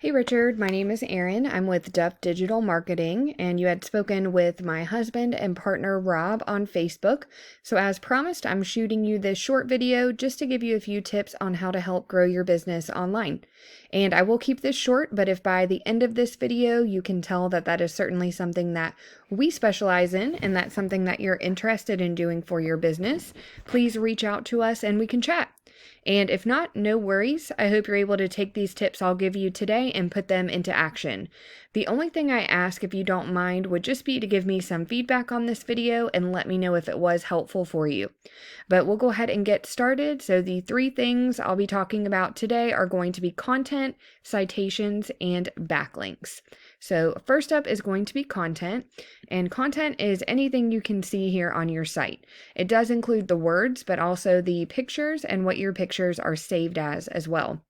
Hey Richard, my name is Erin. I'm with Duff Digital Marketing, and you had spoken with my husband and partner Rob on Facebook. So, as promised, I'm shooting you this short video just to give you a few tips on how to help grow your business online. And I will keep this short, but if by the end of this video you can tell that that is certainly something that we specialize in and that's something that you're interested in doing for your business, please reach out to us and we can chat. And if not, no worries. I hope you're able to take these tips I'll give you today and put them into action. The only thing I ask, if you don't mind, would just be to give me some feedback on this video and let me know if it was helpful for you. But we'll go ahead and get started. So the three things I'll be talking about today are going to be content, citations, and backlinks. So first up is going to be content, and content is anything you can see here on your site. It does include the words, but also the pictures and what your pictures are saved as well.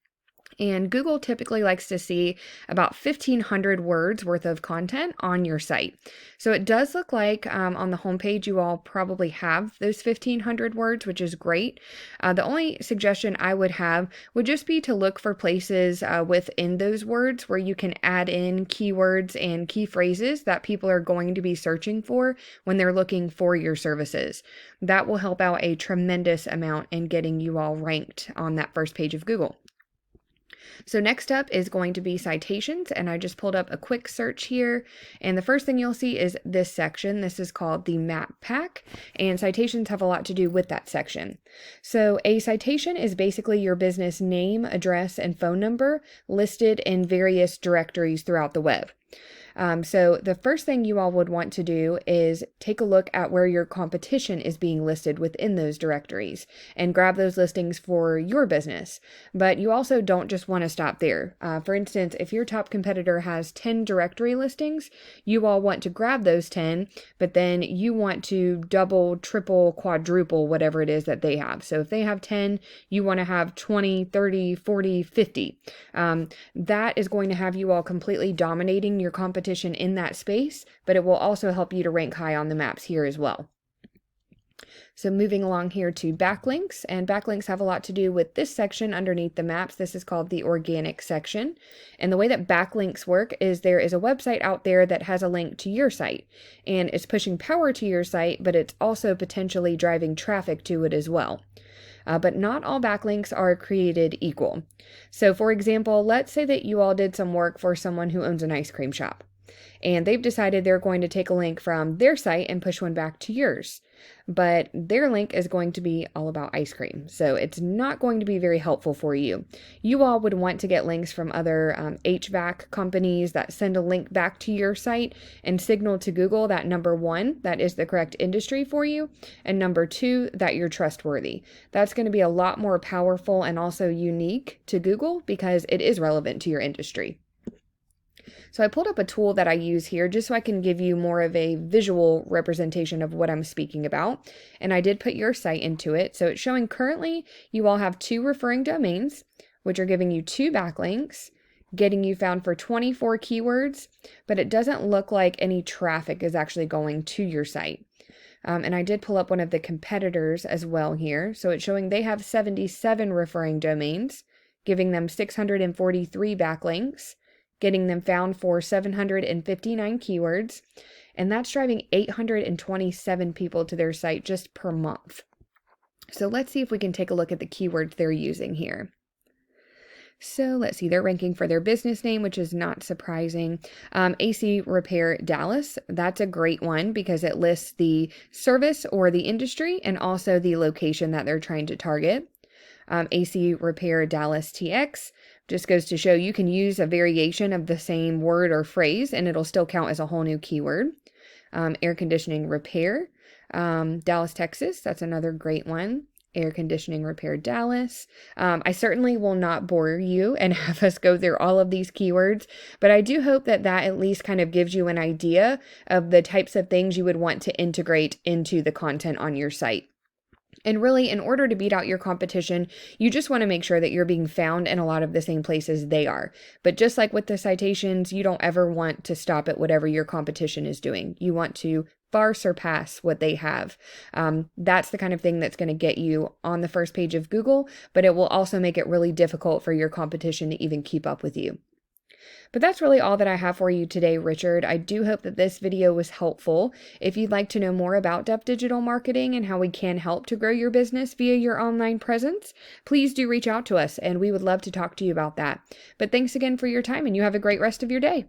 And Google typically likes to see about 1,500 words worth of content on your site. So it does look like on the homepage you all probably have those 1,500 words, which is great. The only suggestion I would have would just be to look for places within those words where you can add in keywords and key phrases that people are going to be searching for when they're looking for your services. That will help out a tremendous amount in getting you all ranked on that first page of Google. So next up is going to be citations, and I just pulled up a quick search here, and the first thing you'll see is this section. This is called the map pack, and citations have a lot to do with that section. So a citation is basically your business name, address, and phone number listed in various directories throughout the web. So the first thing you all would want to do is take a look at where your competition is being listed within those directories and grab those listings for your business. But you also don't just want to stop there. For instance, if your top competitor has 10 directory listings, you all want to grab those 10, but then you want to double, triple, quadruple whatever it is that they have. So if they have 10, you want to have 20, 30, 40, 50. That is going to have you all completely dominating your competition in that space, but it will also help you to rank high on the maps here as well. So moving along here to backlinks, and backlinks have a lot to do with this section underneath the maps. This is called the organic section. And the way that backlinks work is there is a website out there that has a link to your site, and it's pushing power to your site, but it's also potentially driving traffic to it as well. But not all backlinks are created equal. So for example, let's say that you all did some work for someone who owns an ice cream shop, and they've decided they're going to take a link from their site and push one back to yours. But their link is going to be all about ice cream, so it's not going to be very helpful for you. You all would want to get links from other HVAC companies that send a link back to your site and signal to Google that number one, that is the correct industry for you, and number two, that you're trustworthy. That's going to be a lot more powerful and also unique to Google because it is relevant to your industry. So I pulled up a tool that I use here just so I can give you more of a visual representation of what I'm speaking about. And I did put your site into it. So it's showing currently you all have 2 referring domains, which are giving you 2 backlinks, getting you found for 24 keywords, but it doesn't look like any traffic is actually going to your site. And I did pull up one of the competitors as well here. So it's showing they have 77 referring domains, giving them 643 backlinks, getting them found for 759 keywords, and that's driving 827 people to their site just per month. So let's see if we can take a look at the keywords they're using here. So let's see, they're ranking for their business name, which is not surprising. AC Repair Dallas, that's a great one because it lists the service or the industry and also the location that they're trying to target. AC Repair Dallas TX just goes to show you can use a variation of the same word or phrase and it'll still count as a whole new keyword. Air conditioning repair, Dallas, Texas, that's another great one. Air conditioning repair Dallas. I certainly will not bore you and have us go through all of these keywords, but I do hope that that at least kind of gives you an idea of the types of things you would want to integrate into the content on your site. And really, in order to beat out your competition, you just want to make sure that you're being found in a lot of the same places they are. But just like with the citations, you don't ever want to stop at whatever your competition is doing. You want to far surpass what they have. That's the kind of thing that's going to get you on the first page of Google, but it will also make it really difficult for your competition to even keep up with you. But that's really all that I have for you today, Richard. I do hope that this video was helpful. If you'd like to know more about Depth Digital Marketing and how we can help to grow your business via your online presence, please do reach out to us and we would love to talk to you about that. But thanks again for your time and you have a great rest of your day.